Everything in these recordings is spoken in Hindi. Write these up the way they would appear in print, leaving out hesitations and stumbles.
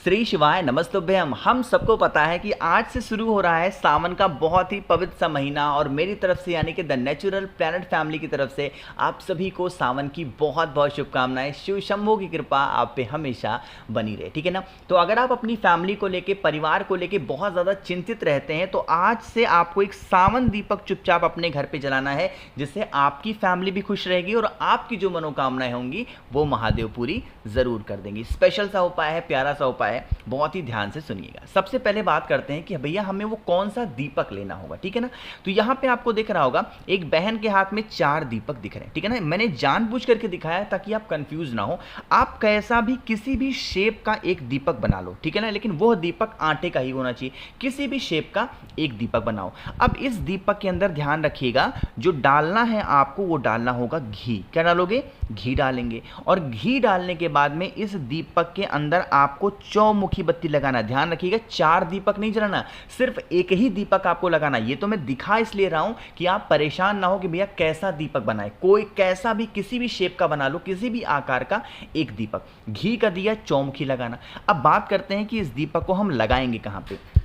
श्री शिवाय नमस्तुभ्यम। हम सबको पता है कि आज से शुरू हो रहा है सावन का बहुत ही पवित्र सा महीना और मेरी तरफ से यानी कि द नेचुरल प्लैनेट फैमिली की तरफ से आप सभी को सावन की बहुत बहुत शुभकामनाएं। शिव शंभो की कृपा आप पे हमेशा बनी रहे, ठीक है ना। तो अगर आप अपनी फैमिली को लेके, परिवार को लेके बहुत ज़्यादा चिंतित रहते हैं तो आज से आपको एक सावन दीपक चुपचाप अपने घर पर जलाना है, जिससे आपकी फैमिली भी खुश रहेगी और आपकी जो मनोकामनाएं होंगी वो महादेव पूरी ज़रूर कर देंगी। स्पेशल सा उपाय है, प्यारा सा उपाय है, बहुत ही ध्यान से सुनिएगा। सबसे पहले बात करते हैं कि भैया हमें वो कौन सा दीपक लेना होगा, ठीक है ना। तो यहाँ पे आपको दिख रहा होगा एक बहन के हाथ में 4 दीपक दिख रहे हैं, ठीक है ना। मैंने जानबूझ करके दिखाया ताकि आप कंफ्यूज ना हो। आप कैसा भी किसी भी शेप का एक दीपक बना लो, ठीक है ना, लेकिन वह दीपक आटे का ही होना चाहिए। किसी भी शेप का एक दीपक बनाओ। अब इस दीपक के अंदर ध्यान रखिएगा, जो डालना है आपको वो डालना होगा घी। क्या डालोगे? घी डालेंगे। और घी डालने के बाद में इस दीपक के अंदर आपको चौमुखी बत्ती लगाना। ध्यान रखिएगा 4 दीपक नहीं जलाना, सिर्फ एक ही दीपक आपको लगाना। ये तो मैं दिखा इसलिए रहा हूं कि आप परेशान ना हो कि भैया कैसा दीपक बनाए। कोई कैसा भी किसी भी शेप का बना लो, किसी भी आकार का एक दीपक। घी का दिया, चौमुखी लगाना। अब बात करते हैं कि इस दीपक को हम लगाएंगे कहां पे।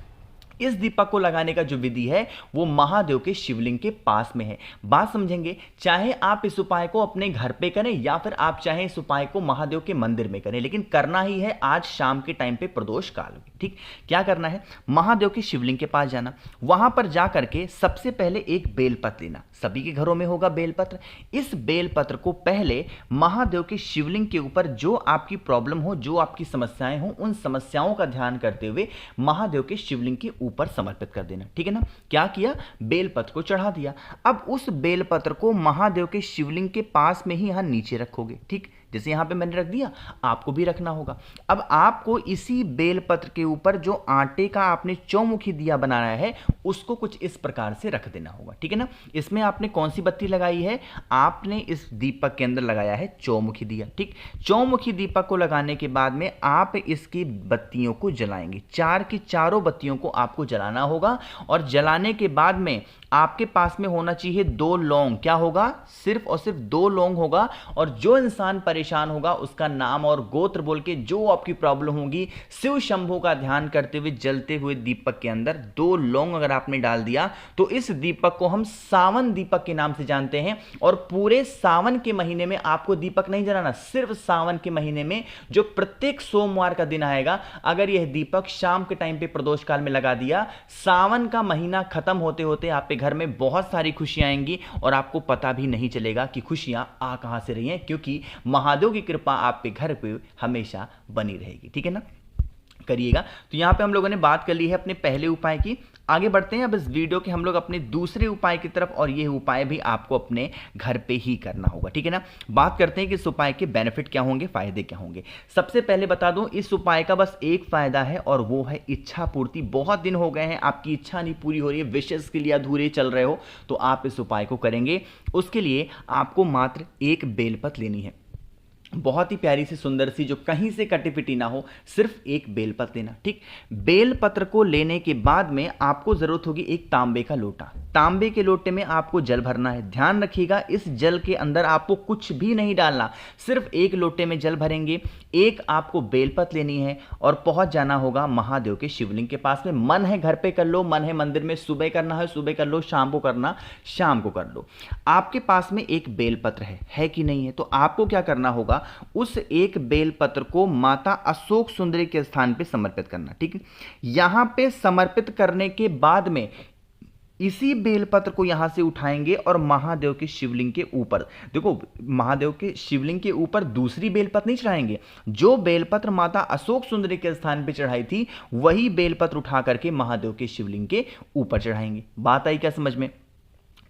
इस दीपक को लगाने का जो विधि है वो महादेव के शिवलिंग के पास में है। बात समझेंगे, चाहे आप इस उपाय को अपने घर पे करें या फिर आप चाहे इस उपाय को महादेव के मंदिर में करें, लेकिन करना ही है आज शाम के टाइम पे प्रदोष काल में। ठीक, क्या करना है? महादेव के शिवलिंग के पास जाना, वहां पर जाकर के सबसे पहले एक बेलपत्र लेना। सभी के घरों में होगा बेलपत्र। इस बेलपत्र को पहले महादेव के शिवलिंग के ऊपर जो आपकी प्रॉब्लम हो, जो आपकी समस्याएं हो, उन समस्याओं का ध्यान करते हुए महादेव के शिवलिंग के ऊपर समर्पित कर देना, ठीक है ना। क्या किया? बेलपत्र को चढ़ा दिया। अब उस बेलपत्र को महादेव के शिवलिंग के पास में ही यहां नीचे रखोगे, ठीक, जैसे यहां पे मैंने रख दिया, आपको भी रखना होगा। अब आपको इसी बेलपत्र के ऊपर जो आटे का आपने चौमुखी दिया बनाया है उसको कुछ इस प्रकार से रख देना होगा, ठीक है ना। इसमें आपने कौन सी बत्ती लगाई है? आपने इस दीपक के अंदर लगाया है चौमुखी दिया, ठीक। चौमुखी दीपक को लगाने के बाद में आप इसकी बत्तियों को जलाएंगे। 4 की चारों बत्तियों को आपको जलाना होगा और जलाने के बाद में आपके पास में होना चाहिए 2 लौंग। क्या होगा? सिर्फ और सिर्फ 2 लौंग होगा। और जो इंसान परेशान होगा उसका नाम और गोत्र बोल के जो आपकी प्रॉब्लम होगी, शिव शंभू का ध्यान करते हुए जलते हुए दीपक के अंदर 2 लौंग अगर आपने डाल दिया तो इस दीपक को हम सावन दीपक के नाम से जानते हैं। और पूरे सावन के महीने में आपको दीपक नहीं जलाना, सिर्फ सावन के महीने में जो प्रत्येक सोमवार का दिन आएगा, अगर यह दीपक शाम के टाइम पे प्रदोष काल में लगा दिया, सावन का महीना खत्म होते होते आपके घर में बहुत सारी खुशियां आएंगी और आपको पता भी नहीं चलेगा कि खुशियां आ कहां से रही हैं, क्योंकि महादेव की कृपा आपके घर पे हमेशा बनी रहेगी, ठीक है ना। करिएगा। तो यहां पे हम लोगों ने बात कर ली है अपने पहले उपाय की। आगे बढ़ते हैं अब इस वीडियो के हम लोग अपने दूसरे उपाय की तरफ, और ये उपाय भी आपको अपने घर पे ही करना होगा, ठीक है ना। बात करते हैं कि इस उपाय के बेनिफिट क्या होंगे, फायदे क्या होंगे। सबसे पहले बता दूं, इस उपाय का बस एक फायदा है और वो है इच्छा पूर्ति। बहुत दिन हो गए हैं आपकी इच्छा नहीं पूरी हो रही है, विशेष के लिए अधूरे चल रहे हो, तो आप इस उपाय को करेंगे। उसके लिए आपको मात्र एक बेलपत्र लेनी है, बहुत ही प्यारी सी सुंदर सी, जो कहीं से कटी पिटी ना हो, सिर्फ एक बेलपत्र लेना, ठीक। बेलपत्र को लेने के बाद में आपको जरूरत होगी एक तांबे का लोटा। तांबे के लोटे में आपको जल भरना है। ध्यान रखिएगा इस जल के अंदर आपको कुछ भी नहीं डालना, सिर्फ एक लोटे में जल भरेंगे। एक आपको बेलपत्र लेनी है और पहुंच जाना होगा महादेव के शिवलिंग के पास में। मन है घर पे कर लो, मन है मंदिर में सुबह करना है सुबह कर लो, शाम को करना शाम को कर लो। आपके पास में एक बेलपत्र है कि नहीं है? तो आपको क्या करना होगा, उस एक बेलपत्र को माता अशोक सुंदरी के स्थान पे समर्पित करना, ठीक। यहां पे समर्पित करने के बाद में इसी बेलपत्र को यहां से उठाएंगे और महादेव के शिवलिंग के ऊपर, देखो महादेव के शिवलिंग के ऊपर दूसरी बेलपत्र नहीं चढ़ाएंगे। जो बेलपत्र माता अशोक सुंदरी के स्थान पे चढ़ाई थी वही बेलपत्र उठा करके महादेव के शिवलिंग के ऊपर चढ़ाएंगे। बात आई क्या समझ में?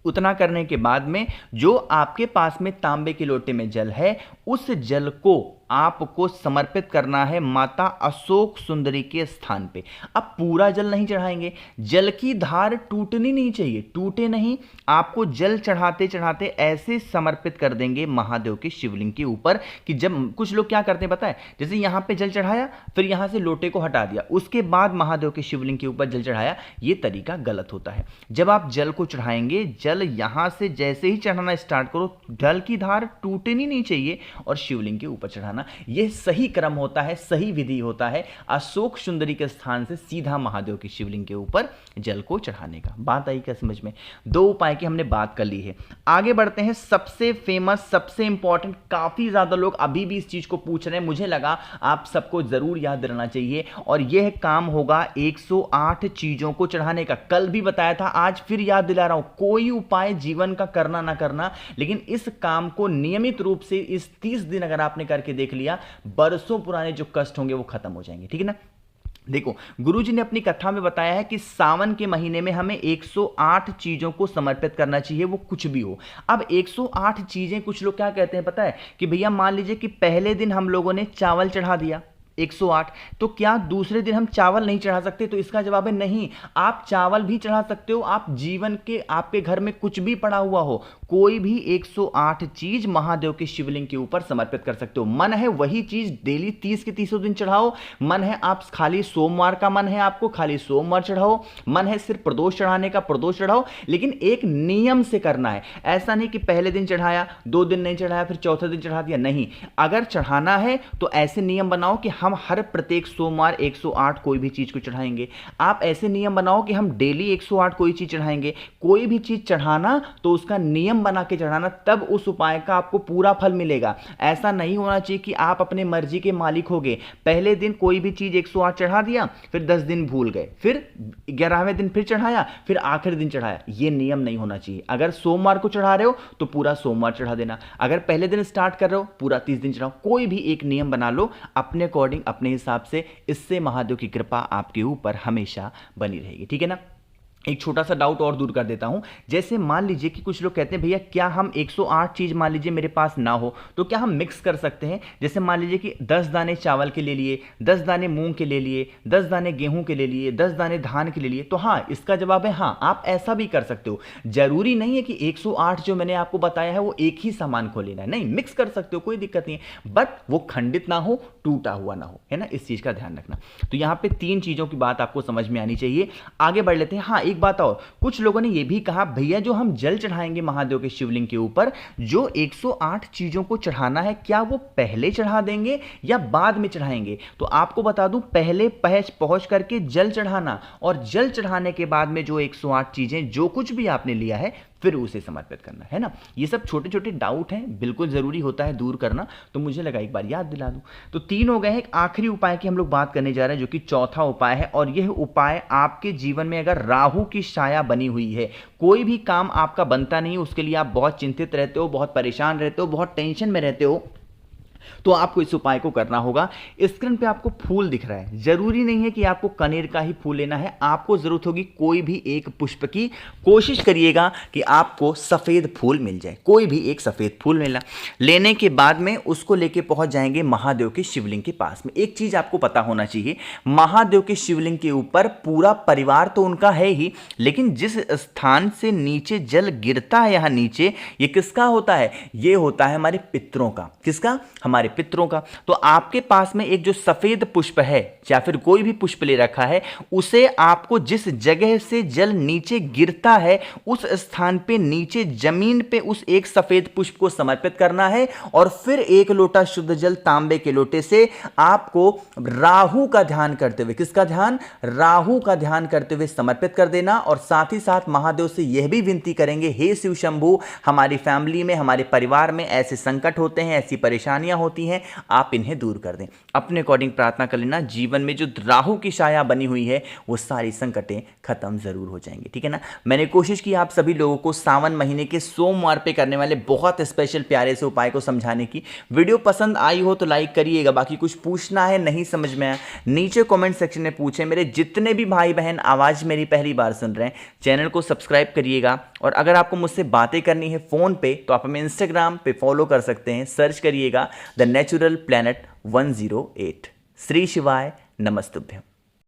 उतना करने के बाद में जो आपके पास में तांबे के लोटे में जल है, उस जल को आपको समर्पित करना है माता अशोक सुंदरी के स्थान पे। अब पूरा जल नहीं चढ़ाएंगे, जल की धार टूटनी नहीं चाहिए, टूटे नहीं। आपको जल चढ़ाते चढ़ाते ऐसे समर्पित कर देंगे महादेव के शिवलिंग के ऊपर कि जब कुछ लोग क्या करते हैं पता है, जैसे यहां पे जल चढ़ाया फिर यहां से लोटे को हटा दिया, उसके बाद महादेव के शिवलिंग के ऊपर जल चढ़ाया, ये तरीका गलत होता है। जब आप जल को चढ़ाएंगे, जल यहां से जैसे ही चढ़ाना स्टार्ट करो, जल की धार टूटनी नहीं चाहिए और शिवलिंग के ऊपर चढ़ाना चढ़ाना, यह सही क्रम होता है, सही विधि होता है अशोक सुंदरी के स्थान से सीधा महादेव की शिवलिंग के ऊपर जल को चढ़ाने का। बात आई क्या समझ में? दो उपाय की हमने बात कर ली है। आगे बढ़ते हैं, सबसे फेमस, सबसे इंपॉर्टेंट, काफी ज्यादा लोग अभी भी इस चीज को पूछ रहे हैं, मुझे लगा आप सबको जरूर याद रहना चाहिए, और यह काम होगा 108 चीजों को चढ़ाने का। कल भी बताया था, आज फिर याद दिला रहा हूं, कोई उपाय जीवन का करना ना करना, लेकिन इस काम को नियमित रूप से इस 30 दिन अगर आपने करके देख लिया, बरसों पुराने जो कष्ट होंगे वो खत्म हो जाएंगे। ठीक है ना? देखो, गुरुजी ने अपनी कथा में बताया है कि सावन के महीने में हमें 108 चीजों को समर्पित करना चाहिए, वो कुछ भी हो। अब 108 चीजें, कुछ लोग क्या कहते हैं पता है कि भैया मान लीजिए कि पहले दिन हम लोगों ने चावल चढ़ा दिया 108, तो क्या दूसरे दिन हम चावल नहीं चढ़ा सकते? तो इसका जवाब है नहीं, आप चावल भी चढ़ा सकते हो। आप जीवन के, आपके घर में कुछ भी पड़ा हुआ हो, कोई भी 108 चीज महादेव के शिवलिंग के ऊपर समर्पित कर सकते हो। मन है वही चीज डेली 30 के 30 दिन चढ़ाओ, मन है आप खाली सोमवार का मन है आपको खाली सोमवार चढ़ाओ, मन है सिर्फ प्रदोष चढ़ाने का प्रदोष चढ़ाओ, लेकिन एक नियम से करना है। ऐसा नहीं कि पहले दिन चढ़ाया, 2 दिन नहीं चढ़ाया, फिर चौथे दिन चढ़ा दिया, नहीं। अगर चढ़ाना है तो ऐसे नियम बनाओ कि हम हर प्रत्येक सोमवार 108 कोई भी चीज को चढ़ाएंगे। आप ऐसे नियम बनाओ कि हम डेली 108 कोई चीज चढ़ाएंगे। कोई भी चीज चढ़ाना तो उसका नियम बना के चढ़ाना, तब उस उपाय का आपको पूरा फल मिलेगा। ऐसा नहीं होना चाहिए कि आप अपने मर्जी के मालिक हो गए, पहले दिन कोई भी चीज 108 चढ़ा दिया, फिर 10 दिन भूल गए, फिर 11वें दिन फिर चढ़ाया, फिर आखिरी दिन चढ़ाया। यह नियम नहीं होना चाहिए। अगर सोमवार को चढ़ा रहे हो तो पूरा सोमवार चढ़ा देना, अगर पहले दिन स्टार्ट कर रहे हो पूरा 30 दिन चढ़ाओ। कोई भी एक नियम बना लो अपने अकॉर्डिंग, अपने हिसाब से। इससे महादेव की कृपा आपके ऊपर हमेशा बनी रहेगी। ठीक है ना? एक छोटा सा डाउट और दूर कर देता हूं। जैसे मान लीजिए कि कुछ लोग कहते हैं भैया क्या हम 108 चीज मान लीजिए मेरे पास ना हो तो क्या हम मिक्स कर सकते हैं? जैसे मान लीजिए कि 10 दाने चावल के ले लिए, 10 दाने मूंग के ले लिए, 10 दाने गेहूं के ले लिए, 10 दाने धान के ले लिए, तो हाँ, इसका जवाब है हाँ, आप ऐसा भी कर सकते हो। जरूरी नहीं है कि 108 जो मैंने आपको बताया है वो एक ही सामान को लेना है, नहीं, मिक्स कर सकते हो, कोई दिक्कत नहीं है, बट वो खंडित ना हो, टूटा हुआ ना हो, है ना? इस चीज का ध्यान रखना। तो यहां पे 3 चीजों की बात आपको समझ में आनी चाहिए। आगे बढ़ लेते हैं। हाँ, एक बात और, कुछ लोगों ने यह भी कहा भैया जो हम जल चढ़ाएंगे महादेव के शिवलिंग के ऊपर, जो 108 चीजों को चढ़ाना है, क्या वो पहले चढ़ा देंगे या बाद में चढ़ाएंगे? तो आपको बता दूं, पहले पहुंच करके जल चढ़ाना, और जल चढ़ाने के बाद में जो 108 चीजें, जो कुछ भी आपने लिया है, फिर उसे समर्पित करना है ना। ये सब छोटे छोटे डाउट हैं, बिल्कुल जरूरी होता है दूर करना, तो मुझे लगा एक बार याद दिला दूं। तो 3 हो गए हैं। एक आखिरी उपाय की हम लोग बात करने जा रहे हैं, जो कि चौथा उपाय है, और यह उपाय आपके जीवन में अगर राहु की छाया बनी हुई है, कोई भी काम आपका बनता नहीं, उसके लिए आप बहुत चिंतित रहते हो, बहुत परेशान रहते हो, बहुत टेंशन में रहते हो, तो आपको इस उपाय को करना होगा। स्क्रीन पे आपको फूल दिख रहा है, जरूरी नहीं है कि आपको कनेर का ही फूल लेना है, आपको जरूरत होगी कोई भी एक पुष्प की। कोशिश करिएगा कि आपको सफेद फूल मिल जाए, कोई भी एक सफेद फूल मिला। लेने के बाद में उसको लेके पहुंच जाएंगे महादेव के शिवलिंग के पास में। एक चीज आपको पता होना चाहिए, महादेव के शिवलिंग के ऊपर पूरा परिवार तो उनका है ही, लेकिन जिस स्थान से नीचे जल गिरता है, यहां नीचे, ये किसका होता है? ये होता है हमारे पितरों का। किसका? हमारे पितरों का। तो आपके पास में एक जो सफेद पुष्प है, या फिर कोई भी पुष्प ले रखा है, उसे आपको जिस जगह से जल नीचे गिरता है, उस स्थान पे नीचे जमीन पे उस एक सफेद पुष्प को समर्पित करना है, और फिर 1 लोटा शुद्ध जल तांबे के लोटे से आपको राहु का ध्यान करते हुए, किसका ध्यान? राहु का ध्यान करते हुए समर्पित कर देना। और साथ ही साथ महादेव से यह भी विनती करेंगे, हे शिव शंभु, हमारी फैमिली में, हमारे परिवार में ऐसे संकट होते हैं, ऐसी परेशानियां होती हैं, आप इन्हें दूर कर दें। अपने अकॉर्डिंग प्रार्थना कर लेना, जीवन में जो राहु की छाया बनी हुई है वो सारी संकटें खत्म जरूर हो जाएंगी। ठीक है ना? मैंने कोशिश की आप सभी लोगों को सावन महीने के सोमवार पे करने वाले बहुत स्पेशल प्यारे से उपाय को समझाने की। वीडियो पसंद आई हो तो लाइक करिएगा। बाकी कुछ पूछना है, नहीं समझ में आया, नीचे कमेंट सेक्शन में पूछें। मेरे जितने भी भाई बहन आवाज मेरी पहली बार सुन रहे हैं, चैनल को सब्सक्राइब करिएगा। और अगर आपको मुझसे बातें करनी है फोन पे, तो आप हमें इंस्टाग्राम पे फॉलो कर सकते हैं, सर्च करिएगा द नेचुरल प्लैनेट 108। श्री शिवाय नमस्तुभ्यम।